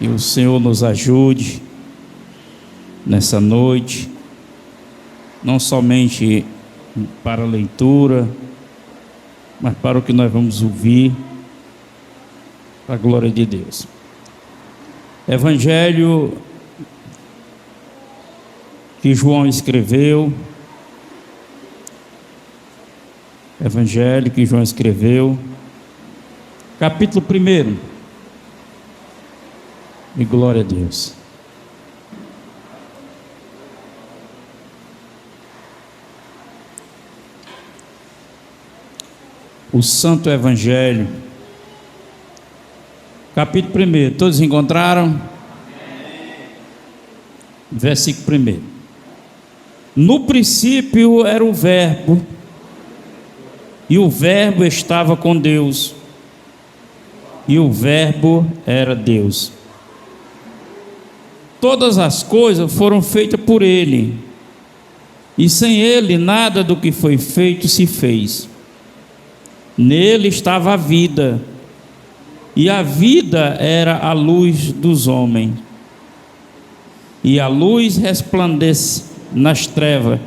Que o Senhor nos ajude nessa noite, não somente para a leitura, mas para o que nós vamos ouvir, para a glória de Deus. Evangelho que João escreveu, capítulo 1, e glória a Deus. O Santo Evangelho, capítulo 1, todos encontraram? Amém. Versículo 1. No princípio era o Verbo, e o Verbo estava com Deus, e o Verbo era Deus. Todas as coisas foram feitas por Ele, e sem Ele nada do que foi feito se fez. Nele estava a vida, e a vida era a luz dos homens. E a luz resplandece nas trevas,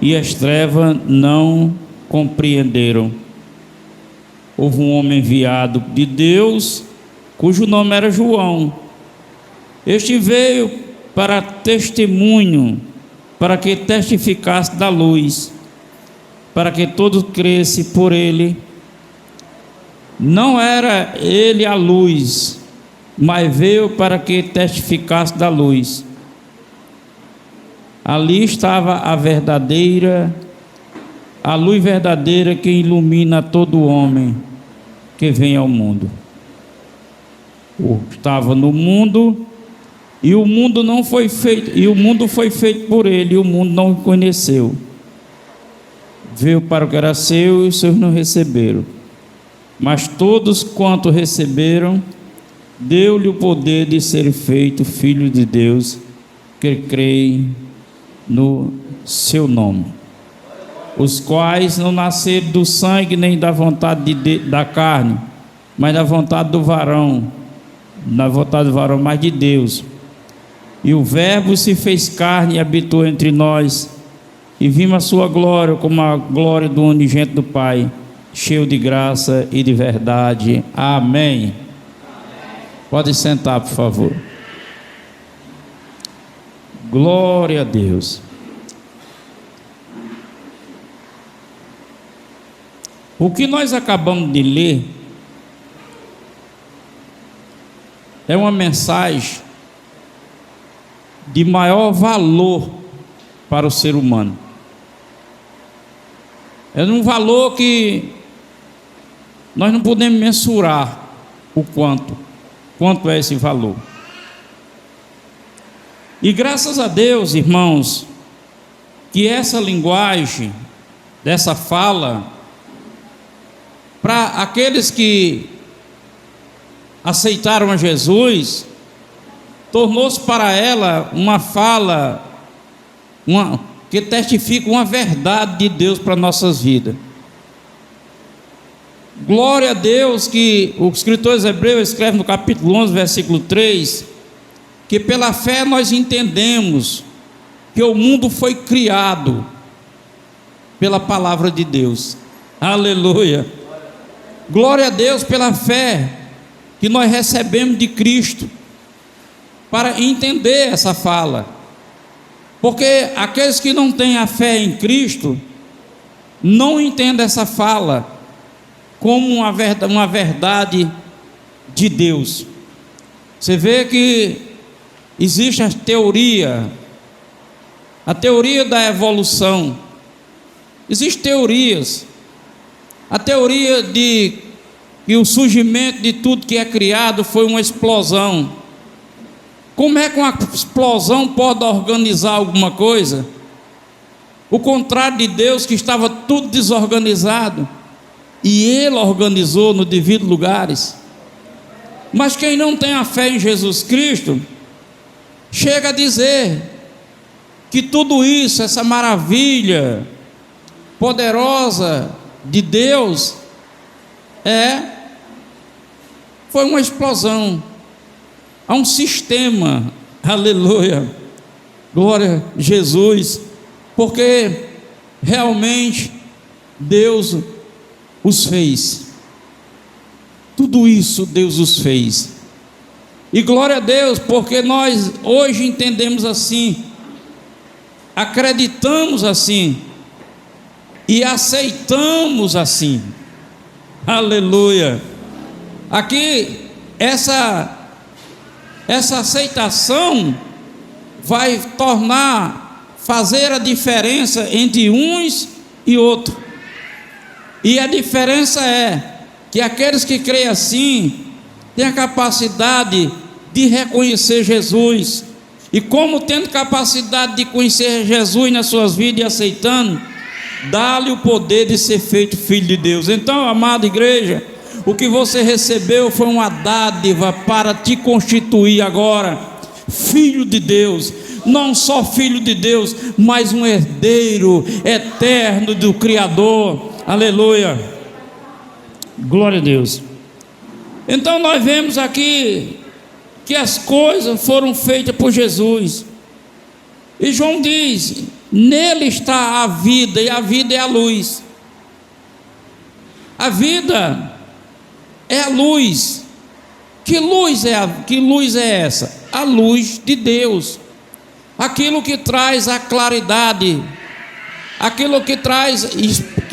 e as trevas não compreenderam. Houve um homem enviado de Deus, cujo nome era João. Este veio para testemunho, para que testificasse da luz, para que todos crescem por ele. Não era ele a luz, mas veio para que testificasse da luz. Ali estava a luz verdadeira que ilumina todo homem que vem ao mundo. Estava no mundo, e o mundo não foi feito, e o mundo foi feito por ele, e o mundo não o conheceu. Veio para o que era seu, e os seus não receberam. Mas todos quanto receberam, deu-lhe o poder de ser feito filho de Deus, que creem no seu nome. Os quais não nasceram do sangue, nem da vontade da carne, mas da vontade do varão, mas de Deus. E o Verbo se fez carne e habitou entre nós, e vimos a sua glória como a glória do unigênito do Pai, cheio de graça e de verdade. Amém. Pode sentar, por favor. Glória a Deus. O que nós acabamos de ler é uma mensagem de maior valor para o ser humano. É um valor que nós não podemos mensurar o quanto é esse valor. E graças a Deus, irmãos, que essa linguagem, dessa fala, para aqueles que aceitaram a Jesus, tornou-se para ela uma fala, que testifica uma verdade de Deus para nossas vidas. Glória a Deus, que o escritor hebreu escreve no capítulo 11, versículo 3, que pela fé nós entendemos que o mundo foi criado pela palavra de Deus. Aleluia. Glória a Deus pela fé que nós recebemos de Cristo, para entender essa fala. Porque aqueles que não têm a fé em Cristo não entendem essa fala como uma verdade de Deus. Você vê que existe a teoria da evolução. Existem teorias. A teoria de que o surgimento de tudo que é criado foi uma explosão. Como é que uma explosão pode organizar alguma coisa? O contrário de Deus, que estava tudo desorganizado, e Ele organizou no devido lugares. Mas quem não tem a fé em Jesus Cristo, chega a dizer que tudo isso, essa maravilha poderosa de Deus, foi uma explosão. Há um sistema, aleluia, glória a Jesus, porque realmente Deus os fez. Tudo isso Deus os fez. E glória a Deus, porque nós hoje entendemos assim, acreditamos assim e aceitamos assim. Aleluia. Aqui essa aceitação vai fazer a diferença entre uns e outros. E a diferença é que aqueles que creem assim têm a capacidade de reconhecer Jesus, e como tendo capacidade de conhecer Jesus nas suas vidas e aceitando, dá-lhe o poder de ser feito filho de Deus. Então, amada igreja, o que você recebeu foi uma dádiva para te constituir agora filho de Deus, não só filho de Deus, mas um herdeiro eterno do Criador. Aleluia, glória a Deus. Então nós vemos aqui que as coisas foram feitas por Jesus, e João diz: nele está a vida, e a vida é a luz. A vida é a luz. Que luz é essa? A luz de Deus, aquilo que traz a claridade, aquilo que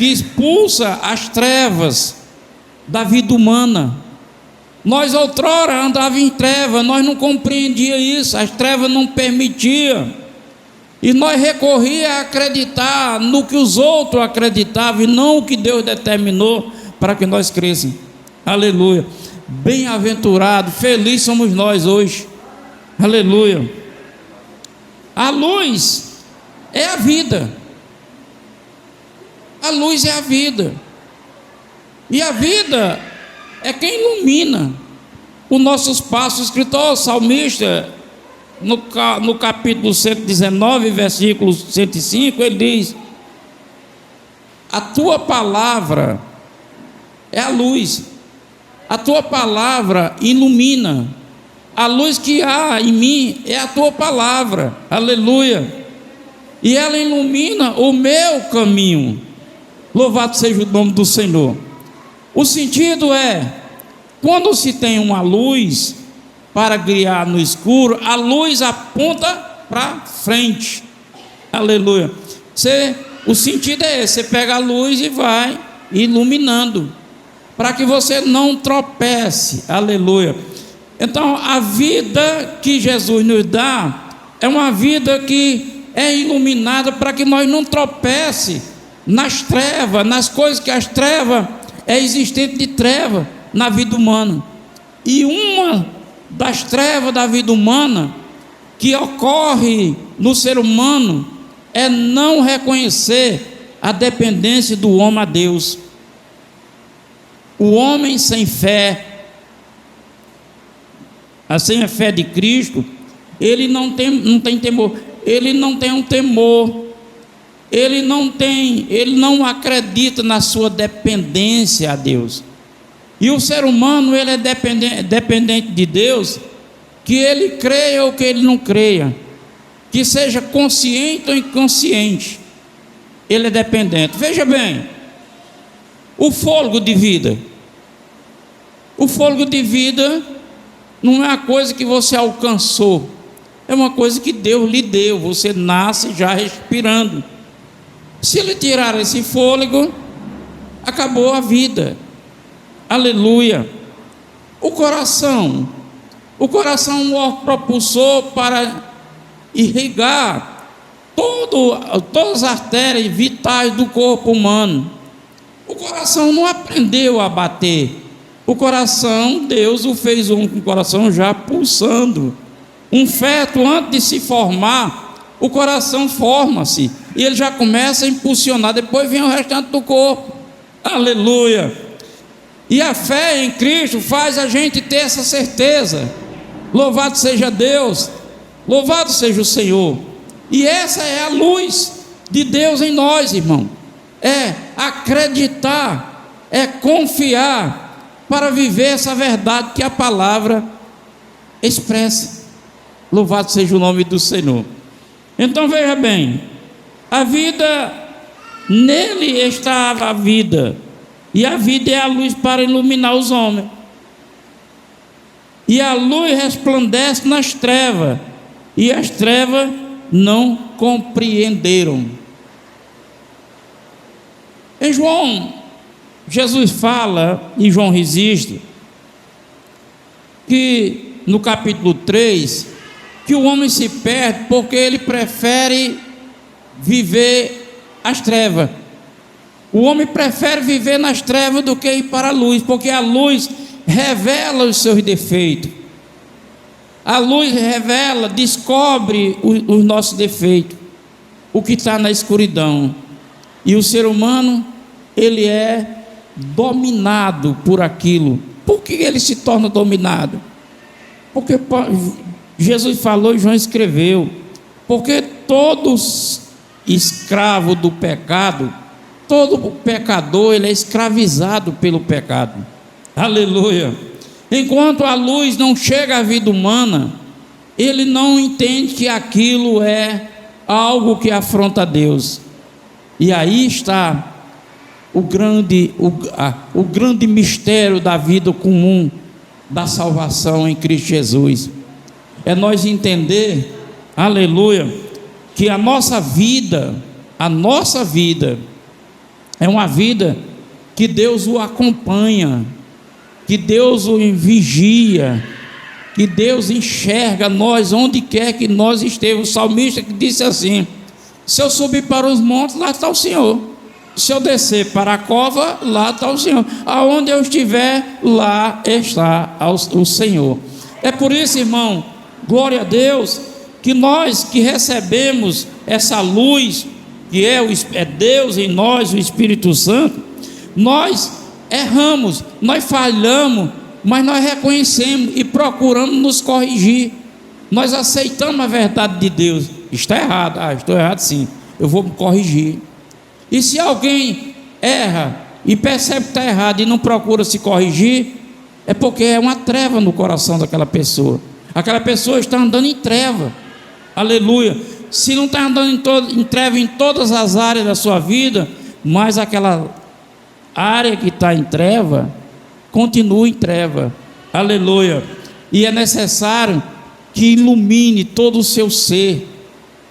expulsa as trevas da vida humana. Nós outrora andávamos em trevas, nós não compreendíamos isso, as trevas não permitiam, e nós recorríamos a acreditar no que os outros acreditavam, e não o que Deus determinou para que nós crescêssemos. Aleluia, bem-aventurado, feliz somos nós hoje. Aleluia. A luz é a vida, a luz é a vida, e a vida é quem ilumina os nossos passos. O escritor salmista, no capítulo 119, versículo 105, ele diz: a tua palavra é a luz, a tua palavra ilumina, a luz que há em mim é a tua palavra. Aleluia. E ela ilumina o meu caminho. Louvado seja o nome do Senhor. O sentido é, quando se tem uma luz para guiar no escuro, a luz aponta para frente. Aleluia. O sentido é esse: você pega a luz e vai iluminando, para que você não tropece. Aleluia. Então, a vida que Jesus nos dá é uma vida que é iluminada, para que nós não tropece nas trevas, nas coisas que as trevas é existente de treva na vida humana. E uma das trevas da vida humana que ocorre no ser humano é não reconhecer a dependência do homem a Deus. O homem sem fé, sem a fé de Cristo, ele não tem temor, ele não tem um temor, ele não acredita na sua dependência a Deus. E o ser humano, ele é dependente de Deus, que ele creia ou que ele não creia, que seja consciente ou inconsciente, ele é dependente. Veja bem, o fôlego de vida não é uma coisa que você alcançou, é uma coisa que Deus lhe deu. Você nasce já respirando. Se ele tirar esse fôlego, acabou a vida. Aleluia. O coração é um propulsor para irrigar todas as artérias vitais do corpo humano. O coração não aprendeu a bater. O coração, Deus o fez com o coração já pulsando. Um feto, antes de se formar, o coração forma-se e ele já começa a impulsionar, depois vem o restante do corpo. Aleluia. E a fé em Cristo faz a gente ter essa certeza. Louvado seja Deus, louvado seja o Senhor. E essa é a luz de Deus em nós, irmão. É acreditar, é confiar, para viver essa verdade que a palavra expressa. Louvado seja o nome do Senhor. Então veja bem, a vida, nele estava a vida, e a vida é a luz para iluminar os homens. E a luz resplandece nas trevas, e as trevas não compreenderam. Em João, Jesus fala, e João resiste, que no capítulo 3, que o homem se perde porque ele prefere viver as trevas. O homem prefere viver nas trevas do que ir para a luz, porque a luz revela os seus defeitos. A luz revela, descobre os nossos defeitos, o que está na escuridão. E o ser humano, ele é dominado por aquilo. Por que ele se torna dominado? Porque Jesus falou e João escreveu, porque todos escravos do pecado, todo pecador, ele é escravizado pelo pecado. Aleluia. Enquanto a luz não chega à vida humana, ele não entende que aquilo é algo que afronta a Deus. E aí está o grande mistério da vida comum, da salvação em Cristo Jesus. É nós entender, aleluia, que a nossa vida é uma vida que Deus o acompanha, que Deus o vigia, que Deus enxerga nós onde quer que nós estejamos. O salmista que disse assim: se eu subir para os montes, lá está o Senhor. Se eu descer para a cova, lá está o Senhor. Aonde eu estiver, lá está o Senhor. É por isso, irmão, glória a Deus, que nós que recebemos essa luz, que é Deus em nós, o Espírito Santo, nós erramos, nós falhamos, mas nós reconhecemos e procuramos nos corrigir. Nós aceitamos a verdade de Deus. Está errado, estou errado sim, eu vou me corrigir. E se alguém erra e percebe que está errado e não procura se corrigir, é porque é uma treva no coração daquela pessoa. Aquela pessoa está andando em treva. Aleluia. Se não está andando em treva em todas as áreas da sua vida, mas aquela área que está em treva, continua em treva. Aleluia. E é necessário que ilumine todo o seu ser,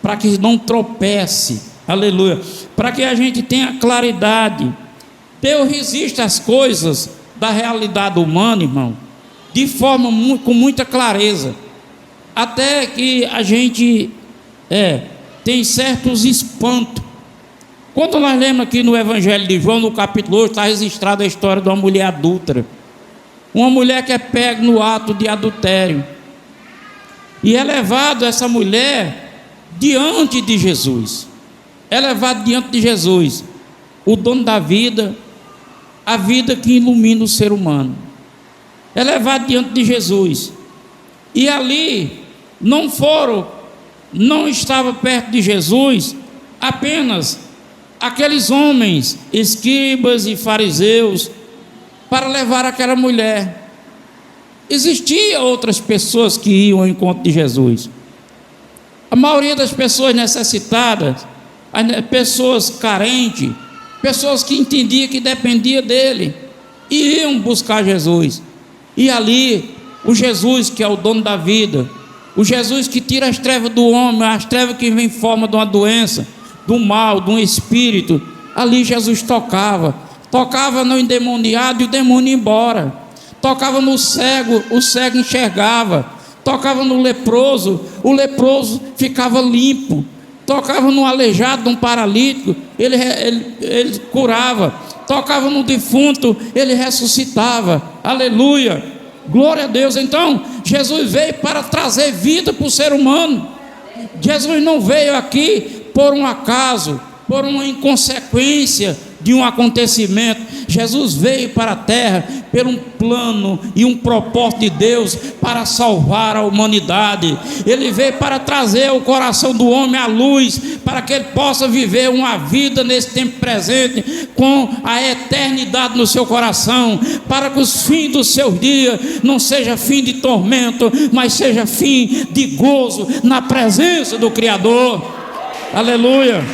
para que não tropece. Aleluia. Para que a gente tenha claridade. Deus resiste às coisas da realidade humana, irmão, de forma com muita clareza, até que a gente tem certos espantos. Quando nós lemos aqui no Evangelho de João, no capítulo 8, está registrada a história de uma mulher adúltera, uma mulher que é pega no ato de adultério, e é levado essa mulher diante de Jesus. É levado diante de Jesus, o dono da vida, a vida que ilumina o ser humano. É levado diante de Jesus, e ali não estava perto de Jesus apenas aqueles homens, escribas e fariseus, para levar aquela mulher. Existiam outras pessoas que iam ao encontro de Jesus. A maioria das pessoas necessitadas, pessoas carentes, pessoas que entendiam que dependia dele, iam buscar Jesus. E ali, o Jesus que é o dono da vida, o Jesus que tira as trevas do homem, as trevas que vêm em forma de uma doença, do mal, de um espírito, ali Jesus tocava no endemoniado e o demônio ia embora. Tocava no cego, o cego enxergava. Tocava no leproso, o leproso ficava limpo. Tocava no aleijado, num paralítico, ele curava. Tocava no defunto, ele ressuscitava. Aleluia, glória a Deus. Então Jesus veio para trazer vida para o ser humano. Jesus não veio aqui por um acaso, por uma inconsequência de um acontecimento. Jesus veio para a terra por um plano e um propósito de Deus para salvar a humanidade. Ele veio para trazer o coração do homem à luz, para que ele possa viver uma vida nesse tempo presente com a eternidade no seu coração, para que os fins dos seus dias não seja fim de tormento, mas seja fim de gozo na presença do Criador. Aleluia.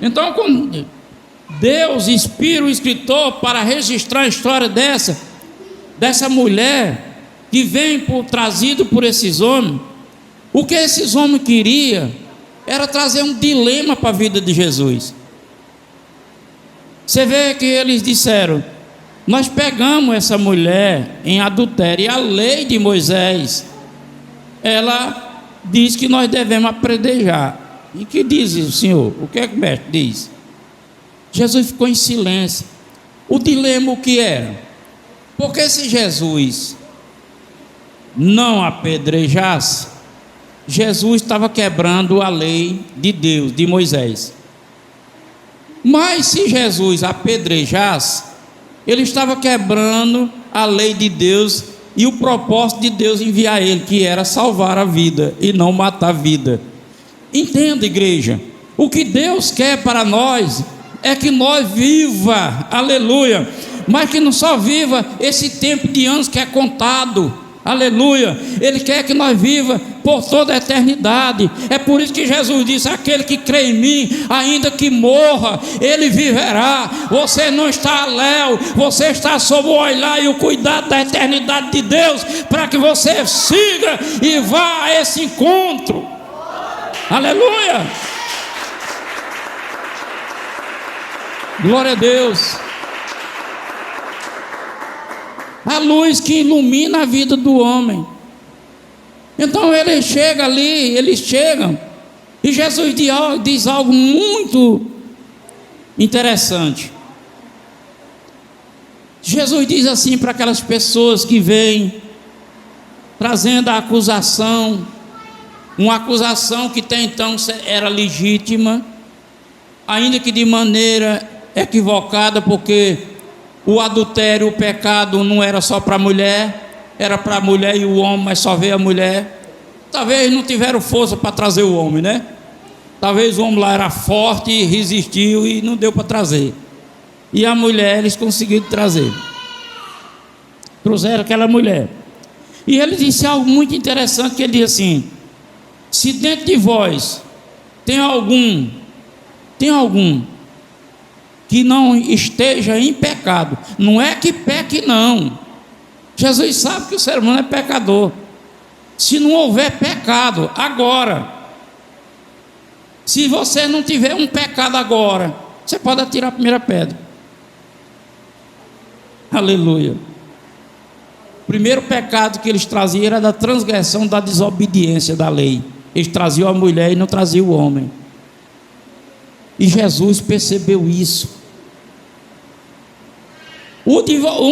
Então, quando Deus inspira o escritor para registrar a história dessa mulher que vem trazido por esses homens, o que esses homens queriam era trazer um dilema para a vida de Jesus. Você vê que eles disseram: nós pegamos essa mulher em adultério, e a lei de Moisés, ela diz que nós devemos apedrejar. E que diz o Senhor? O que é que o mestre diz? Jesus ficou em silêncio. O dilema o que era? Porque se Jesus não apedrejasse, Jesus estava quebrando a lei de Deus, de Moisés. Mas se Jesus apedrejasse, ele estava quebrando a lei de Deus e o propósito de Deus enviar ele, que era salvar a vida e não matar a vida. Entenda, igreja, o que Deus quer para nós é que nós viva, aleluia, mas que não só viva esse tempo de anos que é contado, aleluia. Ele quer que nós viva por toda a eternidade. É por isso que Jesus disse: aquele que crê em mim, ainda que morra, ele viverá. Você não está léu, você está sob o olhar e o cuidado da eternidade de Deus, para que você siga e vá a esse encontro. Aleluia! Glória a Deus. A luz que ilumina a vida do homem. Então ele chega ali, eles chegam, e Jesus diz algo muito interessante. Jesus diz assim para aquelas pessoas que vêm trazendo a acusação, uma acusação que até então era legítima, ainda que de maneira equivocada, porque o adultério, o pecado não era só para a mulher, era para a mulher e o homem, mas só veio a mulher. Talvez não tiveram força para trazer o homem, né? Talvez o homem lá era forte e resistiu e não deu para trazer. E a mulher eles conseguiram trazer. Trouxeram aquela mulher. E ele disse algo muito interessante, que ele disse assim: se dentro de vós tem algum que não esteja em pecado, não é que peque não. Jesus sabe que o ser humano é pecador. Se não houver pecado agora, se você não tiver um pecado agora, você pode atirar a primeira pedra. Aleluia. O primeiro pecado que eles traziam era da transgressão, da desobediência da lei. Eles traziam a mulher e não traziam o homem. E Jesus percebeu isso.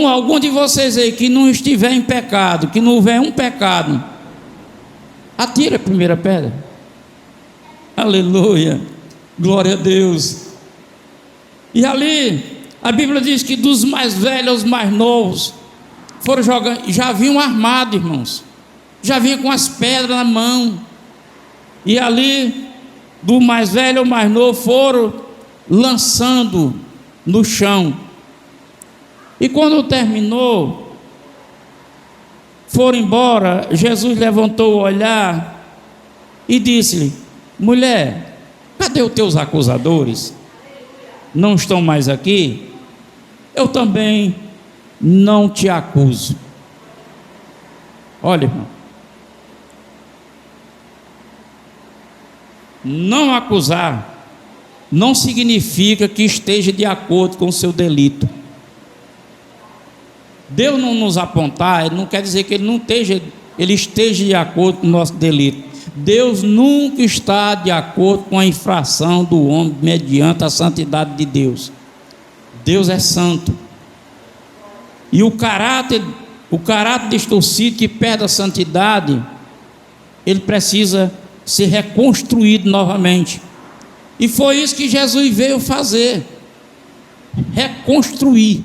Algum de vocês aí que não estiver em pecado, que não houver um pecado, atira a primeira pedra. Aleluia. Glória a Deus. E ali a Bíblia diz que dos mais velhos aos mais novos foram jogando, já vinham armados, irmãos, já vinham com as pedras na mão. E ali, do mais velho ao mais novo, foram lançando no chão. E quando terminou, foram embora. Jesus levantou o olhar e disse-lhe: mulher, cadê os teus acusadores? Não estão mais aqui? Eu também não te acuso. Olha, irmão, não acusar não significa que esteja de acordo com o seu delito. Deus não nos apontar, não quer dizer que ele esteja de acordo com o nosso delito. Deus nunca está de acordo com a infração do homem mediante a santidade de Deus. Deus é santo. E o caráter distorcido que perde a santidade ele precisa ser reconstruído novamente. E foi isso que Jesus veio fazer: reconstruir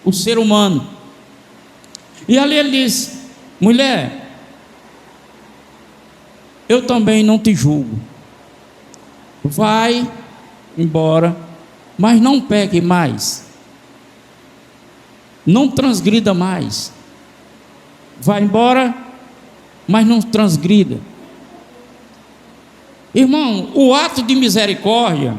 o ser humano. E ali ele diz: mulher, eu também não te julgo. Vai embora, mas não peque mais. Não transgrida mais. Vai embora, mas não transgrida. Irmão, o ato de misericórdia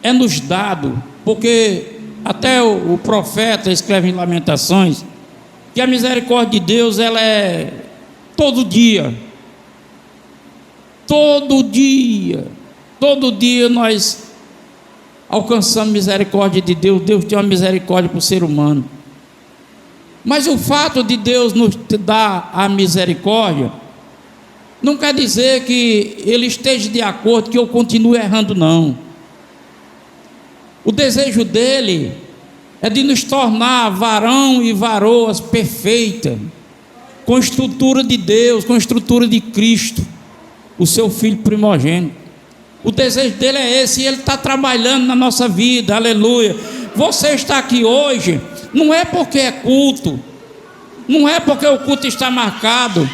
é nos dado, porque até o profeta escreve em Lamentações que a misericórdia de Deus, ela é todo dia. Todo dia nós alcançamos misericórdia de Deus. Deus tem uma misericórdia para o ser humano. Mas o fato de Deus nos dar a misericórdia não quer dizer que Ele esteja de acordo que eu continue errando, não. O desejo dEle é de nos tornar varão e varoas perfeitas, com estrutura de Deus, com estrutura de Cristo, o seu Filho primogênito. O desejo dEle é esse, e Ele está trabalhando na nossa vida, aleluia. Você está aqui hoje, não é porque é culto, não é porque o culto está marcado.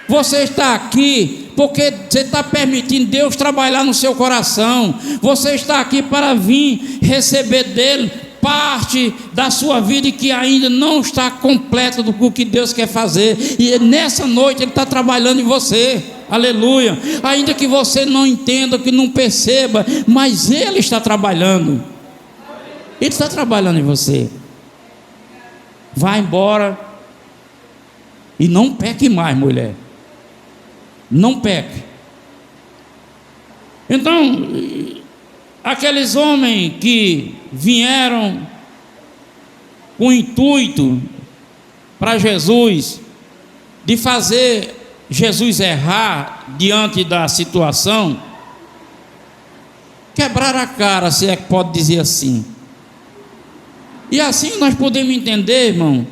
Você está aqui porque você está permitindo Deus trabalhar no seu coração. Você está aqui para vir receber dele parte da sua vida que ainda não está completa do que Deus quer fazer. E nessa noite Ele está trabalhando em você, aleluia. Ainda que você não entenda, que não perceba, mas Ele está trabalhando. Ele está trabalhando em você. Vá embora e não peque mais, mulher. Não peque. Então, aqueles homens que vieram com o intuito para Jesus, de fazer Jesus errar diante da situação, quebraram a cara, se é que pode dizer assim. E assim nós podemos entender, irmão,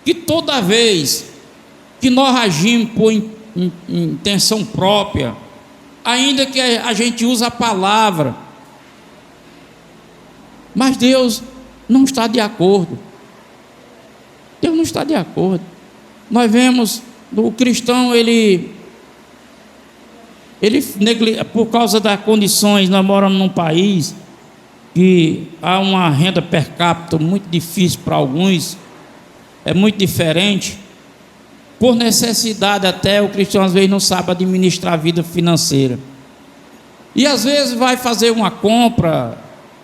que toda vez que nós agimos por intenção própria, ainda que a gente use a palavra, mas Deus não está de acordo. Deus não está de acordo. Nós vemos o cristão, ele por causa das condições, nós moramos num país que há uma renda per capita muito difícil para alguns, é muito diferente. Por necessidade até, o cristão às vezes não sabe administrar a vida financeira. E às vezes vai fazer uma compra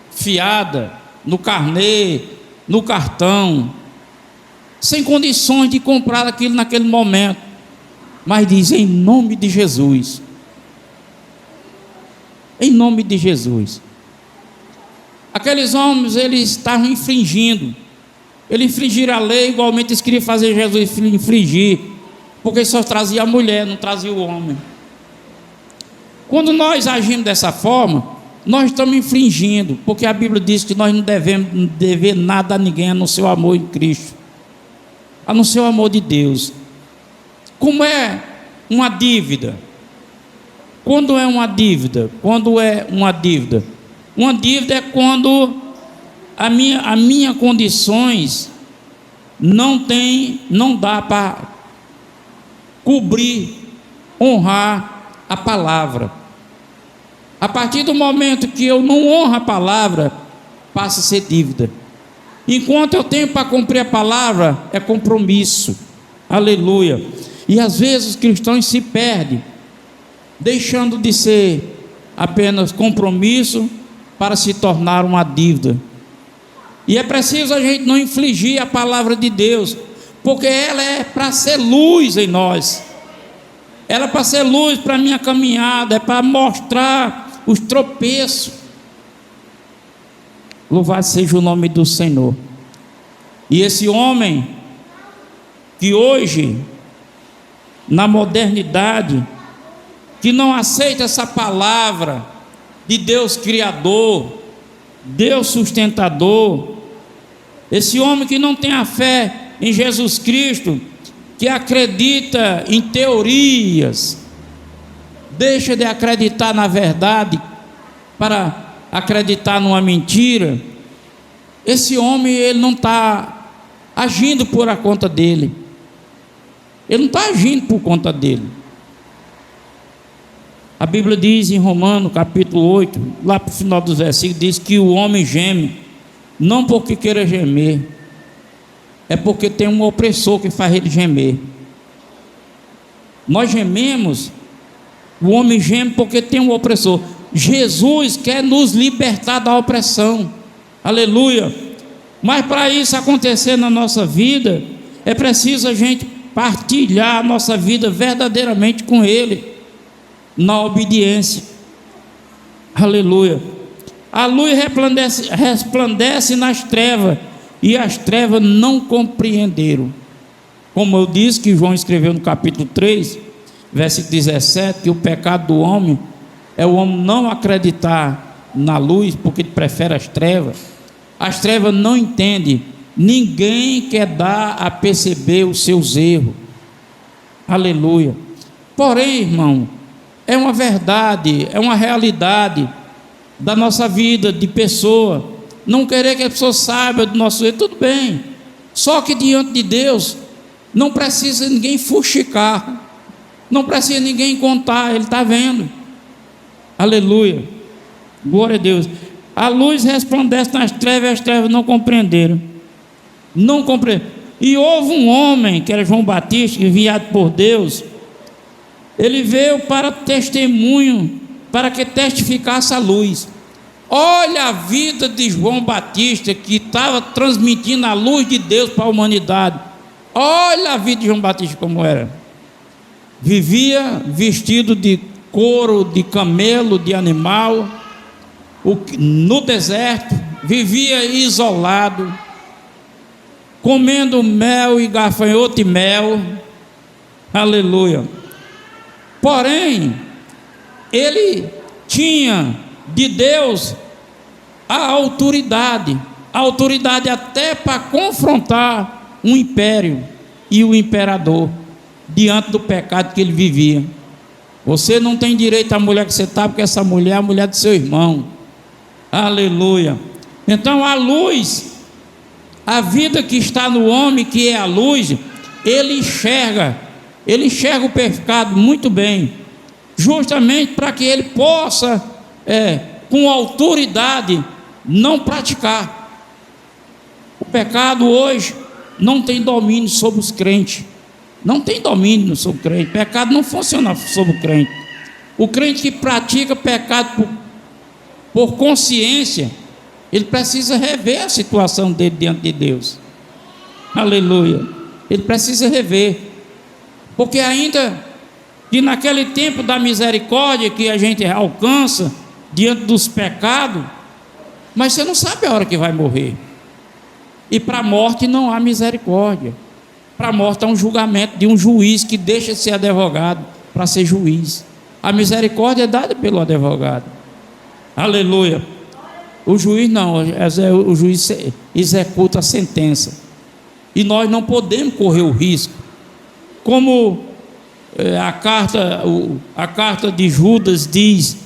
fiada, no carnê, no cartão, sem condições de comprar aquilo naquele momento. Mas diz: em nome de Jesus. Em nome de Jesus. Aqueles homens, eles estavam infringindo. Eles infringiram a lei, igualmente eles queriam fazer Jesus infringir, porque só trazia a mulher, não trazia o homem. Quando nós agimos dessa forma, nós estamos infringindo, porque a Bíblia diz que nós não devemos dever nada a ninguém, a não ser o amor em Cristo, a não ser o amor de Deus. Como é uma dívida? Quando é uma dívida? Quando é uma dívida? Uma dívida é quando a minha condições não dá para cobrir, honrar a palavra. A partir do momento que eu não honro a palavra, passa a ser dívida. Enquanto eu tenho para cumprir a palavra, é compromisso. Aleluia. E às vezes os cristãos se perdem, deixando de ser apenas compromisso para se tornar uma dívida. E é preciso a gente não infligir a palavra de Deus, porque ela é para ser luz em nós. Ela é para ser luz para a minha caminhada, é para mostrar os tropeços. Louvado seja o nome do Senhor. E esse homem que hoje, na modernidade, que não aceita essa palavra de Deus Criador, Deus sustentador, esse homem que não tem a fé em Jesus Cristo, que acredita em teorias, deixa de acreditar na verdade para acreditar numa mentira, esse homem ele não está agindo por a conta dele, ele não está agindo por conta dele. A Bíblia diz em Romanos capítulo 8, lá para o final dos versículos, diz que o homem geme, não porque queira gemer, é porque tem um opressor que faz ele gemer. Nós gememos, o homem geme porque tem um opressor. Jesus quer nos libertar da opressão, aleluia. Mas para isso acontecer na nossa vida, é preciso a gente partilhar a nossa vida verdadeiramente com Ele, na obediência, aleluia. A luz resplandece nas trevas, e as trevas não compreenderam. Como eu disse que João escreveu no capítulo 3, versículo 17, que o pecado do homem é o homem não acreditar na luz, porque ele prefere as trevas. As trevas não entendem, ninguém quer dar a perceber os seus erros, aleluia. Porém, irmão, é uma verdade, é uma realidade da nossa vida de pessoa, não querer que a pessoa saiba do nosso erro, tudo bem, só que diante de Deus, não precisa ninguém fuxicar, não precisa ninguém contar, Ele está vendo, aleluia, glória a Deus. A luz resplandece nas trevas, e as trevas não compreenderam, e houve um homem, que era João Batista, enviado por Deus. Ele veio para testemunho, para que testificasse a luz. Olha a vida de João Batista, que estava transmitindo a luz de Deus para a humanidade. Olha a vida de João Batista como era. Vivia vestido de couro, de camelo, de animal, no deserto, vivia isolado, comendo mel e gafanhoto e mel, aleluia. Porém, ele tinha de Deus a autoridade até para confrontar um império e o imperador diante do pecado que ele vivia. Você não tem direito à mulher que você está, porque essa mulher é a mulher do seu irmão, aleluia. Então a luz, a vida que está no homem, que é a luz, ele enxerga o pecado muito bem, justamente para que ele possa, com autoridade, não praticar. O pecado hoje não tem domínio sobre os crentes, não tem domínio sobre o crente. O pecado não funciona sobre o crente. O crente que pratica pecado por consciência, ele precisa rever a situação dele diante de Deus, aleluia. Ele precisa rever, porque ainda que naquele tempo da misericórdia que a gente alcança diante dos pecados, mas você não sabe a hora que vai morrer, e para a morte não há misericórdia. Para a morte há um julgamento de um juiz que deixa de ser advogado para ser juiz. A misericórdia é dada pelo advogado, aleluia. O juiz não, o juiz executa a sentença, e nós não podemos correr o risco, como a carta de Judas diz,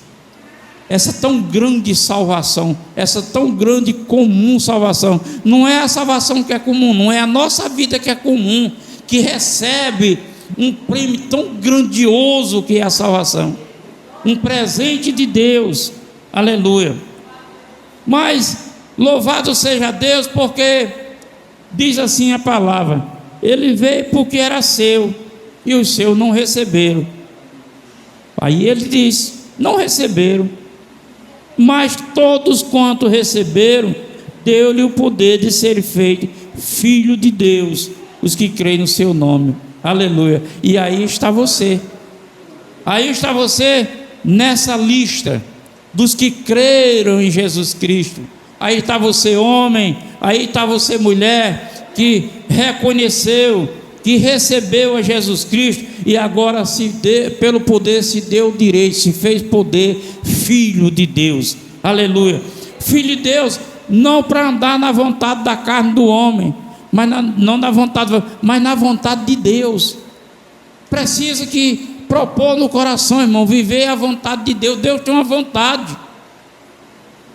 essa tão grande salvação, essa tão grande comum salvação, não é a salvação que é comum, não é a nossa vida que é comum, que recebe um prêmio tão grandioso que é a salvação, um presente de Deus, aleluia. Mas louvado seja Deus, porque diz assim a palavra, ele veio porque era seu, e os seus não receberam. Aí ele diz, não receberam, mas todos quanto receberam, deu-lhe o poder de ser feito filho de Deus, os que creem no seu nome, aleluia. E aí está você nessa lista dos que creram em Jesus Cristo. Aí está você, homem, aí está você, mulher, que reconheceu, que recebeu a Jesus Cristo, e agora pelo poder se deu direito, se fez poder, filho de Deus, aleluia. Filho de Deus, não para andar na vontade da carne do homem, mas não na vontade, mas na vontade de Deus. Precisa que propor no coração, irmão, viver a vontade de Deus. Deus tem uma vontade,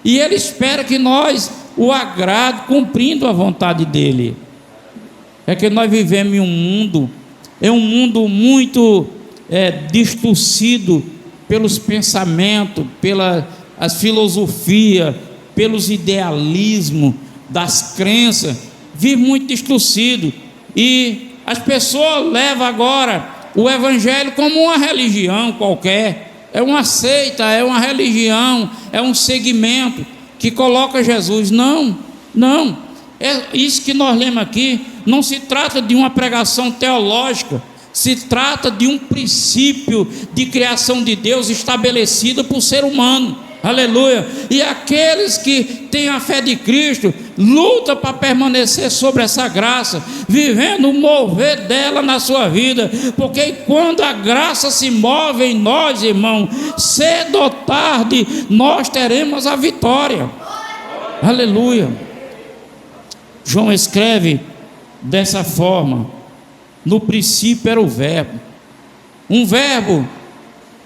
e Ele espera que nós o agrade, cumprindo a vontade dEle. É que nós vivemos em um mundo, muito distorcido pelos pensamentos, pelas filosofias, pelos idealismos das crenças. Vive muito distorcido, e as pessoas levam agora o evangelho como uma religião qualquer. É uma seita, é uma religião, é um segmento que coloca Jesus. Não, é isso que nós lemos aqui. Não se trata de uma pregação teológica, se trata de um princípio de criação de Deus estabelecido por ser humano. Aleluia. E aqueles que têm a fé de Cristo lutam para permanecer sobre essa graça, vivendo o mover dela na sua vida, porque quando a graça se move em nós, irmão, cedo ou tarde nós teremos a vitória. Aleluia. João escreve dessa forma: no princípio era o verbo, um verbo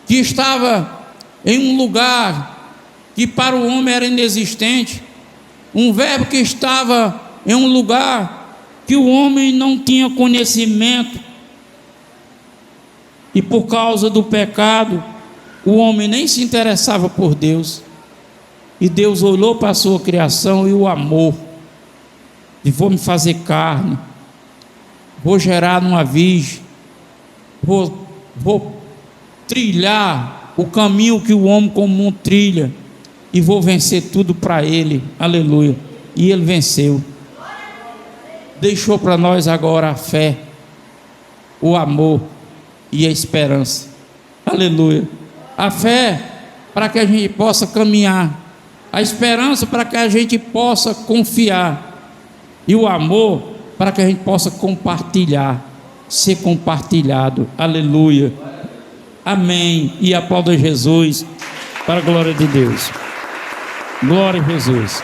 que estava em um lugar que para o homem era inexistente, um verbo que estava em um lugar que o homem não tinha conhecimento, e por causa do pecado o homem nem se interessava por Deus, e Deus olhou para a sua criação e o amou, e vou me fazer carne, vou gerar numa virgem, vou trilhar o caminho que o homem comum trilha, e vou vencer tudo para Ele. Aleluia. E Ele venceu. Deixou para nós agora a fé, o amor e a esperança. Aleluia. A fé para que a gente possa caminhar, a esperança para que a gente possa confiar, e o amor para que a gente possa compartilhar, ser compartilhado. Aleluia. Amém. E aplauda Jesus para a glória de Deus. Glória a Jesus.